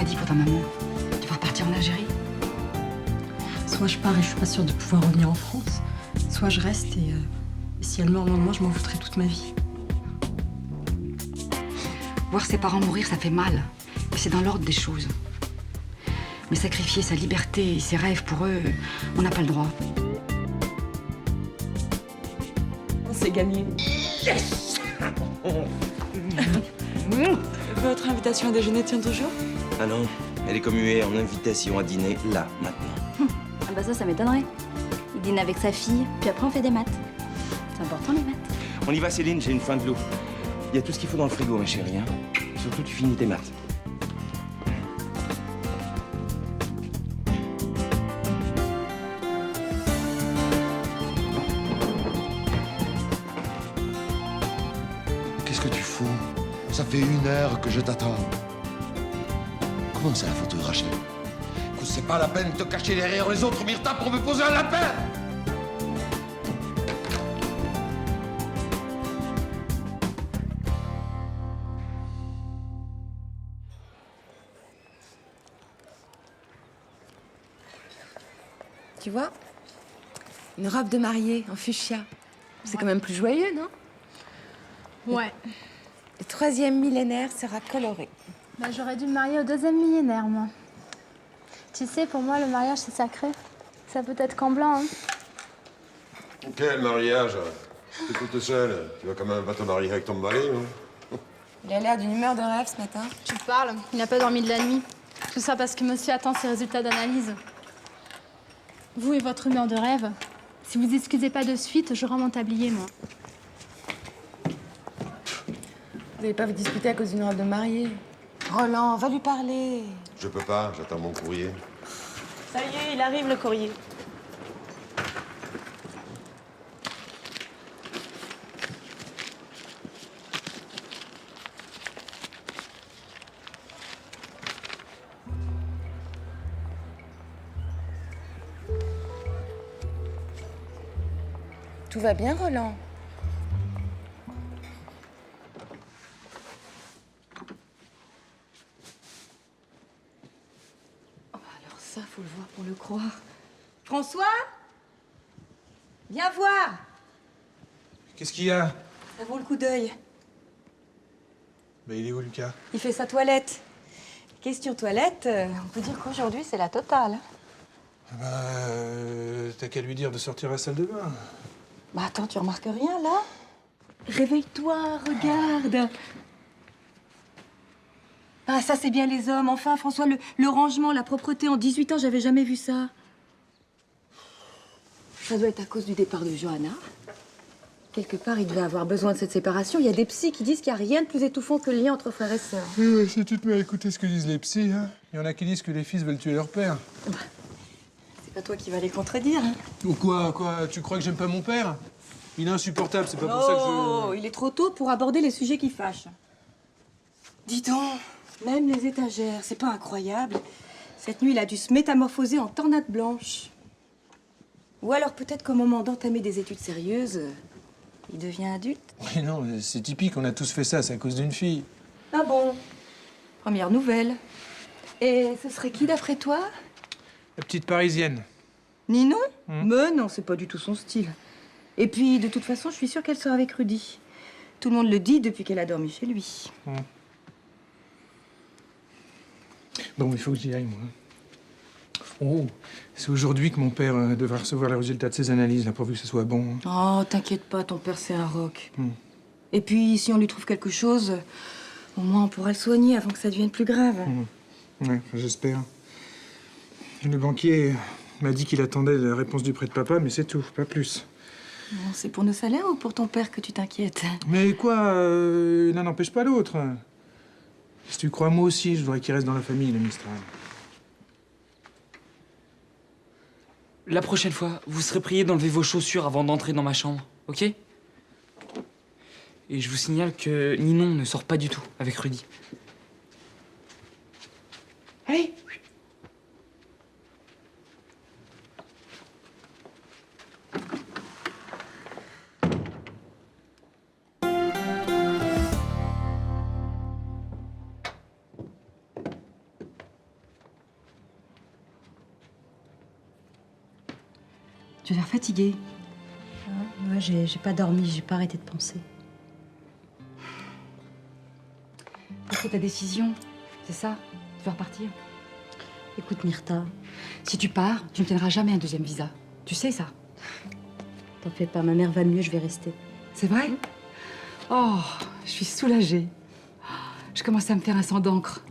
pas dit pour ta maman? Tu vas repartir en Algérie? Soit je pars et je suis pas sûre de pouvoir revenir en France, soit je reste et si elle meurt le lendemain, je m'en foutrai toute ma vie. Voir ses parents mourir, ça fait mal. Mais c'est dans l'ordre des choses. Mais sacrifier sa liberté et ses rêves pour eux, on n'a pas le droit. C'est gagné. Yes. Votre invitation à déjeuner tient toujours? Ah non, elle est commuée en invitation à dîner, là, maintenant. Ah bah ça m'étonnerait. Il dîne avec sa fille, puis après on fait des maths. C'est important les maths. On y va, Céline, j'ai une faim de l'eau. Il y a tout ce qu'il faut dans le frigo, ma chérie, hein. Surtout, tu finis tes maths. Qu'est-ce que tu fous? Ça fait 1 heure que je t'attends. Comment c'est la photo de Rachel? Écoute, c'est pas la peine de te cacher derrière les autres, Myrta, pour me poser un lapin! Tu vois? Une robe de mariée en fuchsia. C'est quand même plus joyeux, non? Ouais. Le 3e millénaire sera coloré. Bah, j'aurais dû me marier au 2e millénaire, moi. Tu sais, pour moi, le mariage, c'est sacré. Ça peut être qu'en blanc, hein. Quel mariage? T'es toute seule. Tu vas quand même pas te marier avec ton mari, hein? Il a l'air d'une humeur de rêve ce matin. Tu parles, il n'a pas dormi de la nuit. Tout ça parce que monsieur attend ses résultats d'analyse. Vous et votre humeur de rêve, si vous excusez pas de suite, je rends mon tablier, moi. Vous n'allez pas vous disputer à cause d'une robe de mariée. Roland, va lui parler. Je peux pas, j'attends mon courrier. Ça y est, il arrive le courrier. Tout va bien, Roland? Alors ça, faut le voir pour le croire. François? Viens voir! Qu'est-ce qu'il y a? Ça vaut le coup d'œil. Bah, il est où, Lucas? Il fait sa toilette. Question toilette, on peut dire qu'aujourd'hui, c'est la totale. T'as qu'à lui dire de sortir à la salle de bain. Bah attends, tu remarques rien, là? Réveille-toi, regarde. Ah, ça, c'est bien les hommes. Enfin, François, le rangement, la propreté. En 18 ans, j'avais jamais vu ça. Ça doit être à cause du départ de Johanna. Quelque part, il devait avoir besoin de cette séparation. Il y a des psys qui disent qu'il n'y a rien de plus étouffant que le lien entre frères et sœurs. Si tu te mets à écouter ce que disent les psys, hein, il y en a qui disent que les fils veulent tuer leur père. C'est pas toi qui vas les contredire, hein? Ou quoi? Tu crois que j'aime pas mon père? Il est insupportable, c'est pas pour ça que Oh, il est trop tôt pour aborder les sujets qui fâchent. Dis donc, même les étagères, c'est pas incroyable. Cette nuit, il a dû se métamorphoser en tornade blanche. Ou alors peut-être qu'au moment d'entamer des études sérieuses, il devient adulte. Mais non, c'est typique, on a tous fait ça, c'est à cause d'une fille. Ah bon? Première nouvelle. Et ce serait qui d'après toi? La petite parisienne. Ninon? Mais non, c'est pas du tout son style. Et puis, de toute façon, je suis sûre qu'elle sort avec Rudy. Tout le monde le dit depuis qu'elle a dormi chez lui. Bon, il faut que j'y aille, moi. Oh, c'est aujourd'hui que mon père devra recevoir les résultats de ses analyses, là, pourvu que ce soit bon. Oh, t'inquiète pas, ton père, c'est un roc. Et puis, si on lui trouve quelque chose, au moins on pourra le soigner avant que ça devienne plus grave. Ouais, j'espère. Le banquier m'a dit qu'il attendait la réponse du prêt de papa, mais c'est tout, pas plus. Bon, c'est pour nos salaires ou pour ton père que tu t'inquiètes? Mais quoi, l'un n'empêche pas l'autre. Si tu crois, moi aussi, je voudrais qu'il reste dans la famille, le Mistral. La prochaine fois, vous serez prié d'enlever vos chaussures avant d'entrer dans ma chambre, ok? Et je vous signale que Ninon ne sort pas du tout avec Rudy. Allez! Tu as l'air fatiguée. Ouais, j'ai pas dormi, j'ai pas arrêté de penser. C'est ta décision, c'est ça? Tu veux repartir? Écoute, Myrta, Si tu pars, tu ne tiendras jamais un deuxième visa. Tu sais ça? t'en fais pas, ma mère va mieux, je vais rester. C'est vrai? Oh, je suis soulagée. Je commence à me faire un sang d'encre.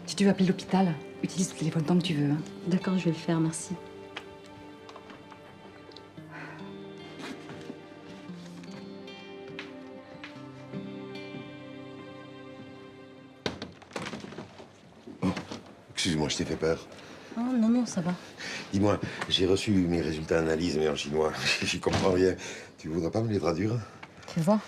Si tu veux appeler l'hôpital, utilise le téléphone tant que tu veux. Hein. D'accord, je vais le faire, merci. Excuse-moi, je t'ai fait peur. Oh, non, ça va. Dis-moi, j'ai reçu mes résultats d'analyse, mais en chinois. J'y comprends rien. Tu voudrais pas me les traduire? Fais voir.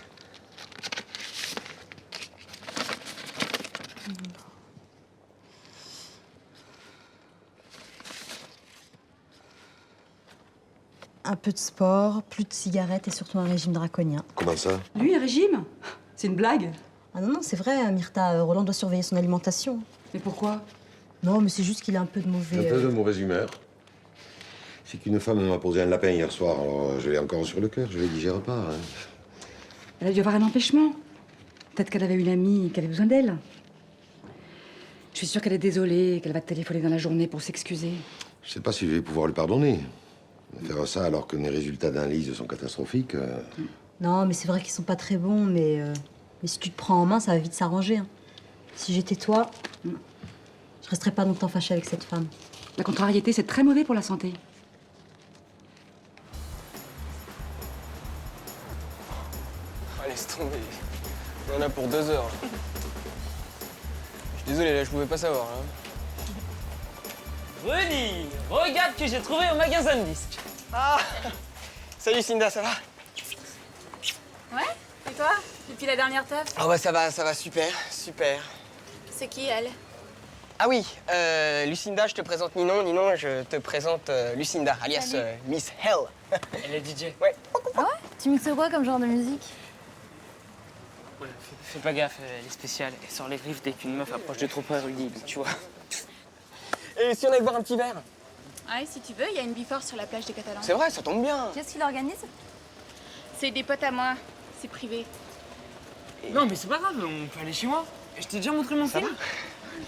Un peu de sport, plus de cigarettes et surtout un régime draconien. Comment ça? Lui, un régime? C'est une blague? Ah non, c'est vrai, Myrta, Roland doit surveiller son alimentation. Mais pourquoi? Non, mais c'est juste qu'il a un peu de mauvais... Un peu de mauvaise humeur. C'est qu'une femme m'a posé un lapin hier soir, alors je l'ai encore sur le cœur, je le digère pas. Hein. Elle a dû avoir un empêchement. Peut-être qu'elle avait une amie qui avait besoin d'elle. Je suis sûre qu'elle est désolée, qu'elle va te téléphoner dans la journée pour s'excuser. Je sais pas si je vais pouvoir lui pardonner. Faire ça alors que mes résultats d'analyse sont catastrophiques. Non, mais c'est vrai qu'ils sont pas très bons, mais si tu te prends en main, ça va vite s'arranger. Hein. Si j'étais toi, je resterais pas longtemps fâchée avec cette femme. La contrariété, c'est très mauvais pour la santé. Ah, laisse tomber. On en a pour 2 heures. Là. Je suis désolé, là, je pouvais pas savoir. Là. Rudy, regarde que j'ai trouvé au magasin de disques. Ah! Salut Cinda, ça va? Ouais? Et toi? Depuis la dernière teuf? Ah bah ça va, super. C'est qui, elle? Ah oui, Lucinda, je te présente Ninon. Ninon, je te présente Lucinda, alias Miss Hell. Elle est DJ. Ouais. Ah ouais? Tu mixes quoi comme genre de musique? Ouais, fais pas gaffe, elle est spéciale. Elle sort les griffes dès qu'une meuf approche de trop près, Rudy, tu vois. Et si on allait boire un petit verre? Ouais, si tu veux, il y a une bifort sur la plage des Catalans. C'est vrai, ça tombe bien. Qu'est-ce qu'il organise? C'est des potes à moi. C'est privé. Non, mais c'est pas grave, on peut aller chez moi. Je t'ai déjà montré mon film.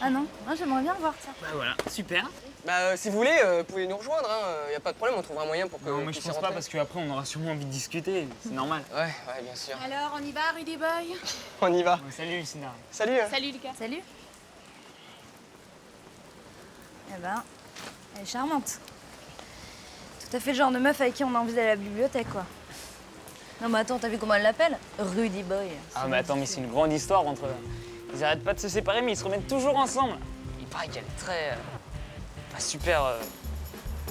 Ah non, moi j'aimerais bien le voir ça. Bah voilà, super. Bah si vous voulez, vous pouvez nous rejoindre, hein. Y a pas de problème, on trouvera un moyen pour que Non, vous mais je puissiez pense pas rentrer. parce qu'après on aura sûrement envie de discuter, c'est normal. Ouais, bien sûr. Alors, on y va, Rudy Boy? On y va. Ouais, salut Lucinda. Salut. Salut, Lucas. Salut. Eh ben, elle est charmante. Tout à fait le genre de meuf avec qui on a envie d'aller à la bibliothèque, quoi. Non mais attends, t'as vu comment elle l'appelle? Rudy Boy. Ah mais attends, mais c'est une grande histoire entre eux. Ils arrêtent pas de se séparer, mais ils se remettent toujours ensemble. Il paraît qu'elle est très... Enfin, super...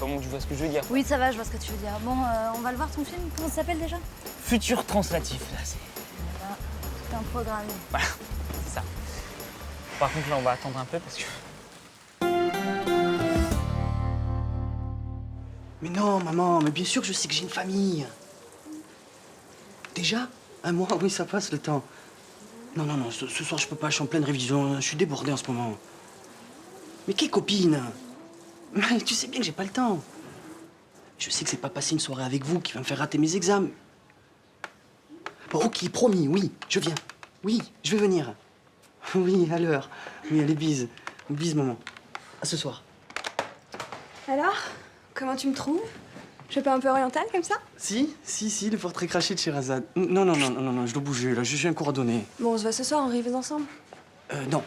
Comment tu vois ce que je veux dire? Oui, ça va, je vois ce que tu veux dire. Bon, on va le voir ton film. Comment ça s'appelle déjà? Futur translatif, là, c'est... Voilà, tout un programme. Voilà, c'est ça. Par contre, là, on va attendre un peu parce que... Mais non, maman, mais bien sûr que je sais que j'ai une famille. Déjà? Un mois, oui, ça passe le temps. Non, ce soir, je peux pas, je suis en pleine révision, je suis débordé en ce moment. Mais quelle copine? Mais tu sais bien que j'ai pas le temps. Je sais que c'est pas passer une soirée avec vous qui va me faire rater mes examens. Bon, ok, promis, oui, je viens. Oui, je vais venir. Oui, à l'heure. Oui, allez, bise. Bise, maman. À ce soir. Alors, comment tu me trouves? Je suis pas un peu orientale comme ça? Si, le portrait craché de Sherazade. Non, je dois bouger, là, je suis un coordonné. Bon, on se voit ce soir, on rêve ensemble. Non,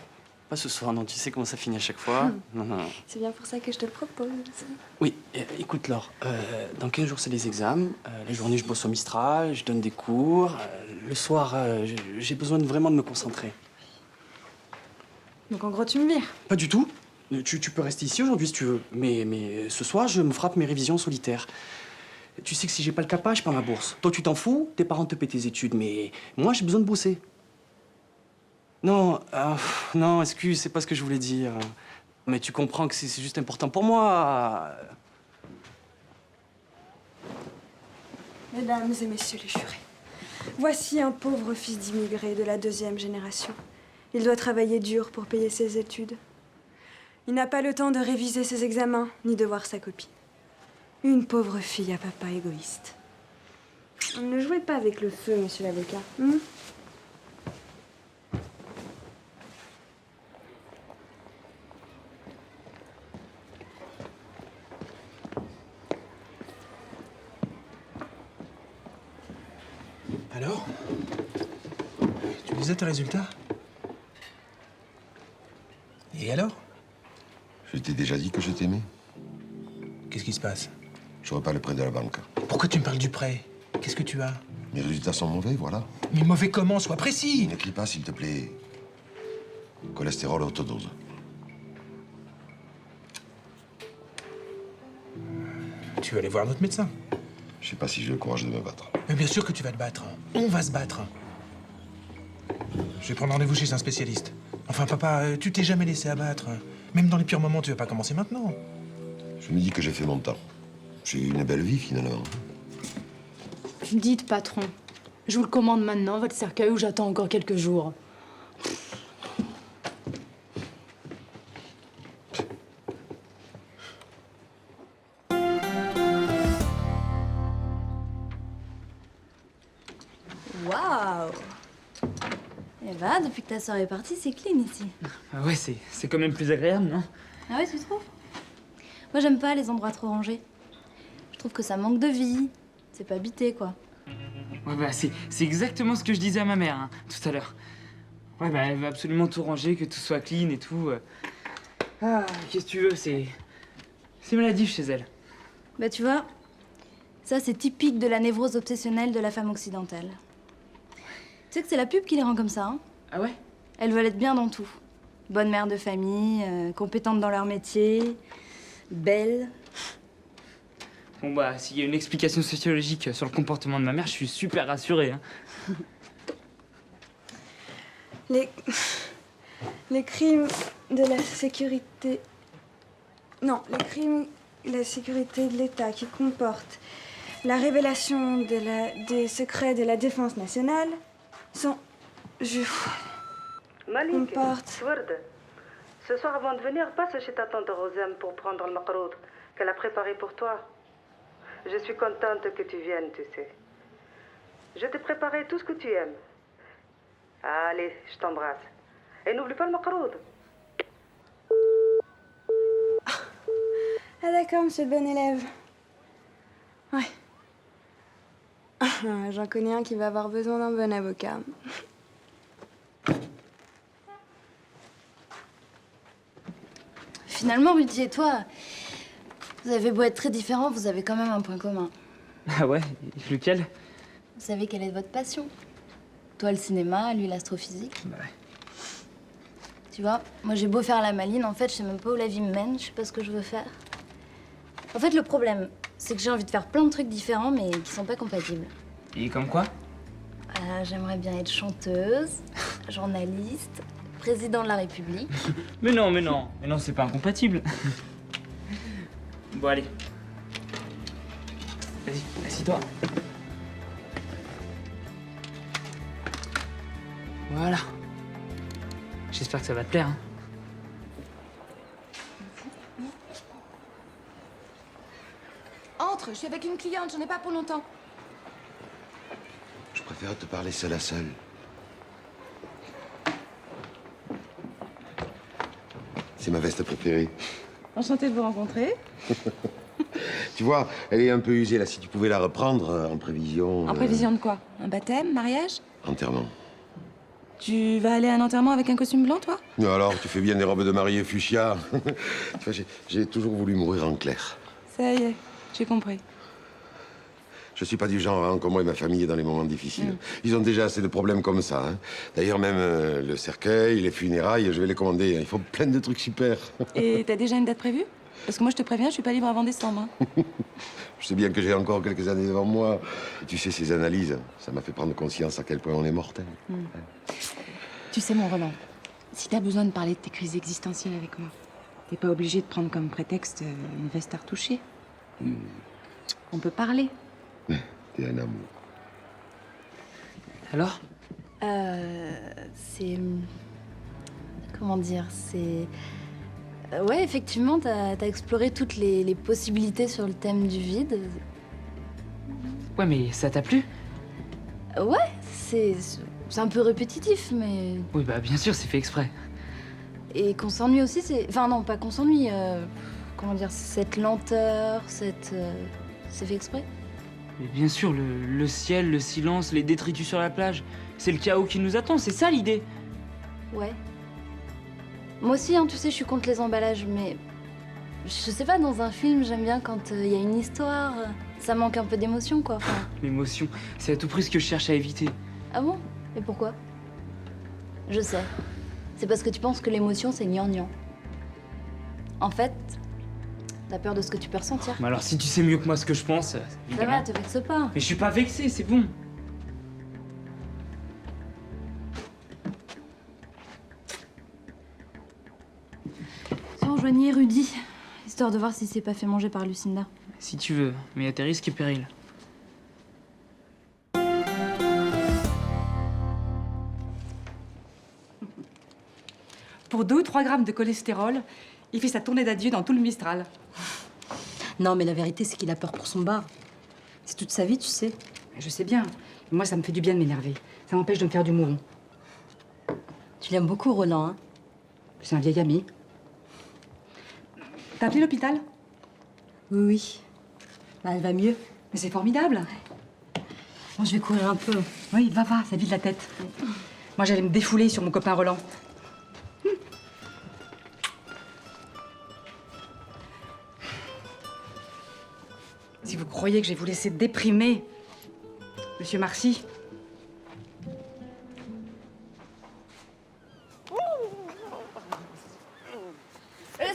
pas ce soir, non, tu sais comment ça finit à chaque fois. Non. C'est bien pour ça que je te le propose. Oui, écoute, Laure, dans 15 jours, c'est les examens. La journée, je bosse au Mistral, je donne des cours. Le soir, j'ai besoin vraiment de me concentrer. Donc en gros, tu me vires? Pas du tout. Tu peux rester ici aujourd'hui si tu veux. Mais ce soir, je me frappe mes révisions solitaires. Tu sais que si j'ai pas le CAPA, je prends ma bourse. Toi, tu t'en fous, tes parents te paient tes études, mais moi, j'ai besoin de bosser. Non, excuse, c'est pas ce que je voulais dire. Mais tu comprends que c'est juste important pour moi. Mesdames et messieurs les jurés, voici un pauvre fils d'immigré de la 2e génération. Il doit travailler dur pour payer ses études. Il n'a pas le temps de réviser ses examens, ni de voir sa copine. Une pauvre fille à papa égoïste. Ne jouez pas avec le feu, monsieur l'avocat. Alors? Tu lisais tes résultats? Et alors? Je t'ai déjà dit que je t'aimais. Qu'est-ce qui se passe? Je repars le prêt de la banque. Pourquoi tu me parles du prêt? Qu'est-ce que tu as? Mes résultats sont mauvais, voilà. Mais mauvais comment? Sois précis! N'écris pas, s'il te plaît. Cholestérol autodose. Tu vas aller voir notre médecin. Je sais pas si j'ai le courage de me battre. Mais bien sûr que tu vas te battre. On va se battre. Je vais prendre rendez-vous chez un spécialiste. Enfin, papa, tu t'es jamais laissé abattre. Même dans les pires moments, tu vas pas commencer maintenant. Je me dis que j'ai fait mon temps. J'ai eu une belle vie, finalement. Dites, patron. Je vous le commande maintenant, votre cercueil, ou j'attends encore quelques jours. Waouh! Eh ben, depuis que ta soeur est partie, c'est clean ici. Ah ouais, c'est quand même plus agréable, non? Ah ouais, tu trouves? Moi, j'aime pas les endroits trop rangés. Je trouve que ça manque de vie. C'est pas habité, quoi. Ouais, bah, c'est exactement ce que je disais à ma mère, hein, tout à l'heure. Ouais, bah, elle veut absolument tout ranger, que tout soit clean et tout. Ah, qu'est-ce que tu veux, c'est maladif chez elle. Bah, tu vois, ça, c'est typique de la névrose obsessionnelle de la femme occidentale. Tu sais que c'est la pub qui les rend comme ça, hein? Ah ouais? Elles veulent être bien dans tout. Bonne mère de famille, compétente dans leur métier, belle. Bon, bah, s'il y a une explication sociologique sur le comportement de ma mère, je suis super rassuré, hein. Les crimes de la sécurité... Non, les crimes de la sécurité de l'État qui comportent la révélation des secrets de la défense nationale sont... comportent... Ce soir, avant de venir, passe chez ta tante Rosem pour prendre le maqroud qu'elle a préparé pour toi. Je suis contente que tu viennes, tu sais. Je t'ai préparé tout ce que tu aimes. Allez, je t'embrasse. Et n'oublie pas le maqroud. Ah d'accord, monsieur le bon élève. Ouais. J'en connais un qui va avoir besoin d'un bon avocat. Finalement, Rudy et toi, vous avez beau être très différents, vous avez quand même un point commun. Ah ouais? Lequel? Vous savez quelle est votre passion? Toi, le cinéma, lui, l'astrophysique. Bah ouais. Tu vois, moi, j'ai beau faire la maline, en fait, je sais même pas où la vie me mène, je sais pas ce que je veux faire. En fait, le problème, c'est que j'ai envie de faire plein de trucs différents, mais qui sont pas compatibles. Et comme quoi? J'aimerais bien être chanteuse, journaliste, président de la République. Mais non, c'est pas incompatible. Bon, allez. Vas-y, assis-toi. Voilà. J'espère que ça va te plaire, hein. Entre, je suis avec une cliente, j'en ai pas pour longtemps. Je préfère te parler seul à seul. C'est ma veste préférée. Enchantée de vous rencontrer. Tu vois, elle est un peu usée là. Si tu pouvais la reprendre en prévision... En prévision de quoi? Un baptême? Mariage? Enterrement. Tu vas aller à un enterrement avec un costume blanc, toi? Non, alors, tu fais bien des robes de mariée fuchsia. Tu vois, j'ai toujours voulu mourir en clair. Ça y est, j'ai compris. Je suis pas du genre à encombrer ma famille dans les moments difficiles. Ils ont déjà assez de problèmes comme ça, hein. D'ailleurs, même le cercueil, les funérailles, je vais les commander. Il faut plein de trucs super. Et t'as déjà une date prévue? Parce que moi, je te préviens, je suis pas libre avant décembre. Hein. Je sais bien que j'ai encore quelques années devant moi. Tu sais, ces analyses, ça m'a fait prendre conscience à quel point on est mortel. Tu sais, mon Roland, si t'as besoin de parler de tes crises existentielles avec moi, t'es pas obligé de prendre comme prétexte une veste à retoucher. On peut parler. T'es un amour. Alors? C'est... Comment dire? C'est... Ouais, effectivement, t'as exploré toutes les possibilités sur le thème du vide. Ouais, mais ça t'a plu? Ouais, c'est un peu répétitif, mais... Oui, bah bien sûr, c'est fait exprès. Et qu'on s'ennuie aussi, c'est... Enfin non, pas qu'on s'ennuie, comment dire, cette lenteur, cette... C'est fait exprès? Mais bien sûr, le ciel, le silence, les détritus sur la plage, c'est le chaos qui nous attend, c'est ça l'idée. Ouais. Moi aussi, hein, tu sais, je suis contre les emballages, mais... Je sais pas, dans un film, j'aime bien quand il y a une histoire, ça manque un peu d'émotion, quoi. Enfin... L'émotion, c'est à tout prix ce que je cherche à éviter. Ah bon? Et pourquoi? Je sais. C'est parce que tu penses que l'émotion, c'est gnangnan. En fait, t'as peur de ce que tu peux ressentir. Mais alors, si tu sais mieux que moi ce que je pense, Ça évidemment. va, te vexe pas. Mais je suis pas vexé, c'est bon. Si on rejoignait Rudy, histoire de voir s'il s'est pas fait manger par Lucinda. Si tu veux, mais il y a tes risques et périls. Pour 2 ou 3 grammes de cholestérol, il fait sa tournée d'adieu dans tout le Mistral. Non, mais la vérité, c'est qu'il a peur pour son bar. C'est toute sa vie, tu sais. Je sais bien. Mais moi, ça me fait du bien de m'énerver. Ça m'empêche de me faire du mouron. Tu l'aimes beaucoup, Roland, hein? C'est un vieil ami. T'as appelé l'hôpital? Oui, oui. Bah, elle va mieux. Mais c'est formidable. Bon, je vais courir un peu. Oui, va, ça vide la tête. Moi, j'allais me défouler sur mon copain Roland. Si vous croyez que je vais vous laisser déprimer, Monsieur Marcy.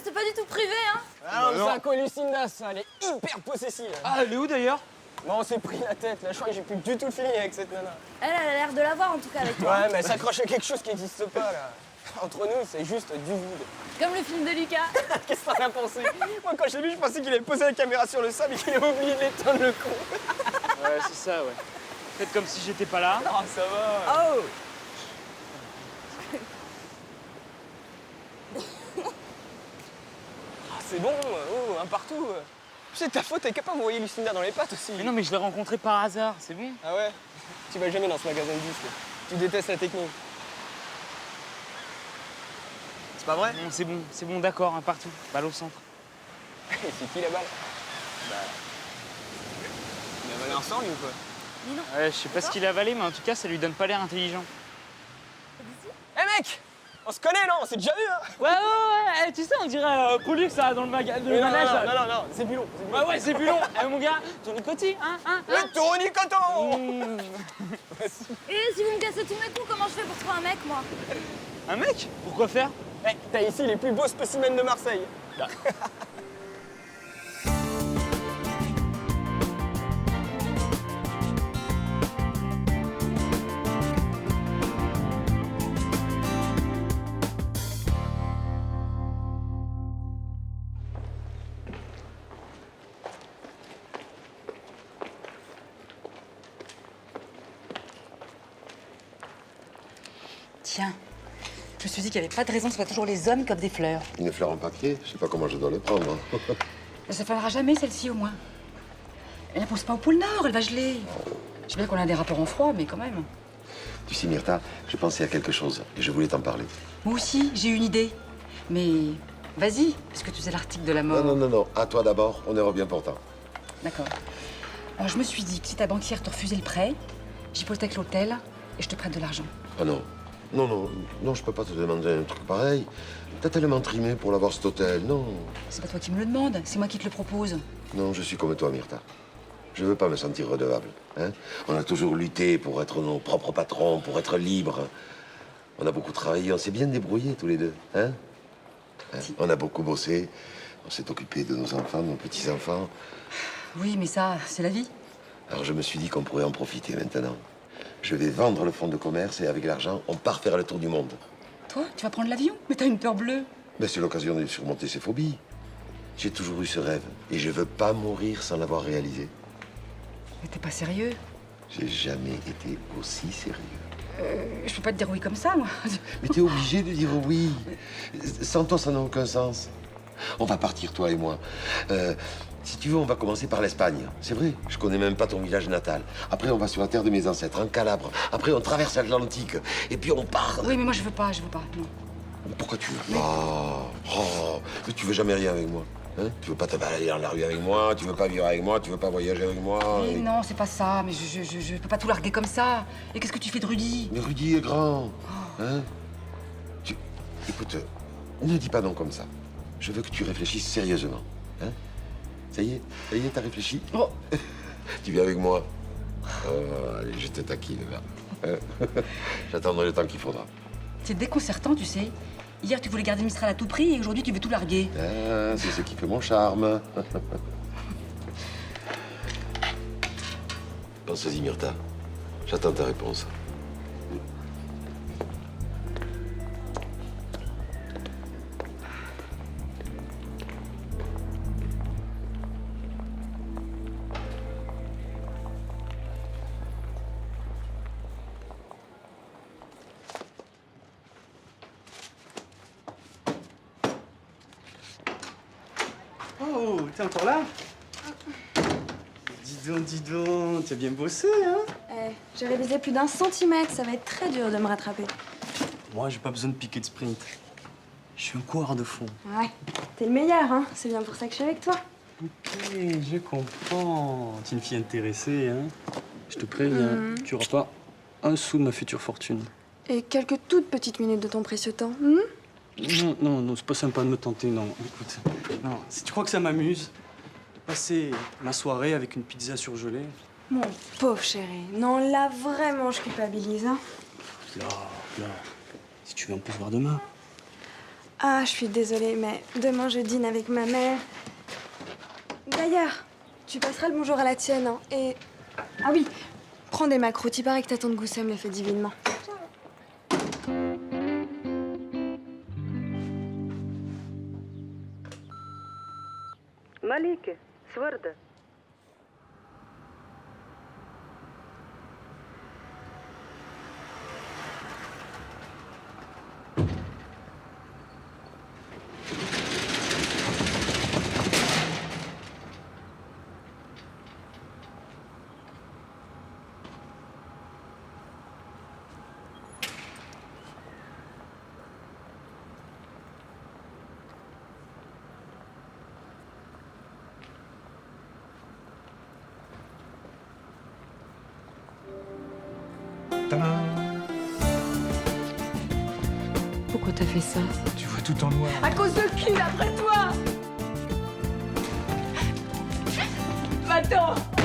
C'est pas du tout privé, hein? Ah non, c'est un quoi Lucinda, ça, elle est hyper possessive. Ah, elle est où d'ailleurs? Bon, on s'est pris la tête, là, je crois que j'ai plus du tout le feeling avec cette nana. Elle a l'air de l'avoir, en tout cas, avec toi. Ouais, mais elle s'accroche à quelque chose qui n'existe pas, là. Entre nous, c'est juste du vide. Comme le film de Lucas. Qu'est-ce que t'en as pensé? Moi, quand je l'ai vu, je pensais qu'il allait poser la caméra sur le sable et qu'il avait oublié de l'éteindre, le con. Ouais, c'est ça, ouais. Faites comme si j'étais pas là. Ah, ça va. Oh! Ah, c'est bon, oh, un partout. C'est ta faute, t'es capable d'envoyer Lucinda dans les pattes aussi. Mais non, mais je l'ai rencontré par hasard, c'est bon. Ah ouais? Tu vas jamais dans ce magasin de disques. Tu détestes la technique. C'est pas vrai? Non, c'est bon, d'accord, un partout. Balle au centre. C'est qui la balle? Bah. Il a avalé un sang, lui, ou quoi? Mais non. Ouais, je sais pas ce qu'il a avalé, mais en tout cas, ça lui donne pas l'air intelligent. Eh mec! On se connaît, non? On s'est déjà vu, hein? Ouais, tu sais, on dirait Pollux, ça, dans le manège. Non, c'est plus long. Ouais, c'est plus long. Mon gars, Tony Coty, hein? Le Tony Coton! Et si vous me cassez tous mes coups, comment je fais pour trouver un mec, moi? Un mec? Pourquoi faire? Eh, t'as ici les plus beaux spécimens de Marseille. Tiens, je me suis dit qu'il n'y avait pas de raison que ce soit toujours les hommes comme des fleurs. Une fleur en papier, je sais pas comment je dois le prendre. Hein. Ça ne fallera jamais, celle-ci, au moins. Elle ne pousse pas au pôle Nord, elle va geler. Je sais bien qu'on a des rapports en froid, mais quand même. Tu sais, Myrtha, je pensais à quelque chose et je voulais t'en parler. Moi aussi, j'ai une idée. Mais vas-y, parce que tu sais l'article de la mort. Non. À toi d'abord, on y revient pourtant. D'accord. Alors, je me suis dit que si ta banquière te refusait le prêt, j'hypothèque l'hôtel et je te prête de l'argent. Ah non. Non, je peux pas te demander un truc pareil. T'as tellement trimé pour l'avoir cet hôtel, non. C'est pas toi qui me le demande, c'est moi qui te le propose. Non, je suis comme toi, Myrtha. Je veux pas me sentir redevable. Hein? On a toujours lutté pour être nos propres patrons, pour être libres. On a beaucoup travaillé, on s'est bien débrouillés tous les deux. Hein? On a beaucoup bossé, on s'est occupé de nos enfants, de nos petits-enfants. Oui, mais ça, c'est la vie. Alors je me suis dit qu'on pourrait en profiter maintenant. Je vais vendre le fonds de commerce et avec l'argent, on part faire le tour du monde. Toi, tu vas prendre l'avion? Mais t'as une peur bleue. Mais c'est l'occasion de surmonter ses phobies. J'ai toujours eu ce rêve et je veux pas mourir sans l'avoir réalisé. Mais t'es pas sérieux? J'ai jamais été aussi sérieux. Je peux pas te dire oui comme ça, moi. Mais t'es obligé de dire oui. Sans toi, ça n'a aucun sens. On va partir, toi et moi. Si tu veux, on va commencer par l'Espagne. C'est vrai, je connais même pas ton village natal. Après, on va sur la terre de mes ancêtres, en Calabre. Après, on traverse l'Atlantique. Et puis, on part... Oui, mais moi, je veux pas, non. Pourquoi tu veux pas? Mais tu veux jamais rien avec moi. Hein? Tu veux pas te balader dans la rue avec moi, tu veux pas vivre avec moi, tu veux pas voyager avec moi. Mais non, c'est pas ça, mais je peux pas tout larguer comme ça. Et qu'est-ce que tu fais de Rudy? Mais Rudy est grand. Hein? Écoute, ne dis pas non comme ça. Je veux que tu réfléchisses sérieusement. Hein? Ça y est, t'as réfléchi? Tu viens avec moi? Allez, je te taquine, là. J'attendrai le temps qu'il faudra. C'est déconcertant, tu sais. Hier, tu voulais garder Mistral à tout prix et aujourd'hui, tu veux tout larguer. Ah, c'est ce qui fait mon charme. Pense-y, Myrtha. J'attends ta réponse. Oh, t'es encore là? Dis donc, tu as bien bossé, hein? J'ai révisé plus d'1 centimètre, ça va être très dur de me rattraper. Moi, j'ai pas besoin de piquer de sprint. Je suis un coureur de fond. Ouais, t'es le meilleur, hein? C'est bien pour ça que je suis avec toi. Ok, je comprends. Tu es une fille intéressée, hein? Je te préviens, tu auras pas un sou de ma future fortune. Et quelques toutes petites minutes de ton précieux temps. Non, c'est pas sympa de me tenter, non. Écoute, non, si tu crois que ça m'amuse, de passer ma soirée avec une pizza surgelée... Mon pauvre chéri, non, là, vraiment, je culpabilise, hein? Là, si tu veux, on peut se voir demain. Ah, je suis désolée, mais demain, je dîne avec ma mère. D'ailleurs, tu passeras le bonjour à la tienne, hein, et... Ah oui, prends des macroutes, il paraît que ta tante Goussem les fait divinement. مالك سوردة. Pourquoi t'as fait ça? Tu vois tout en noir. À cause de qui, après toi? Va-t'en!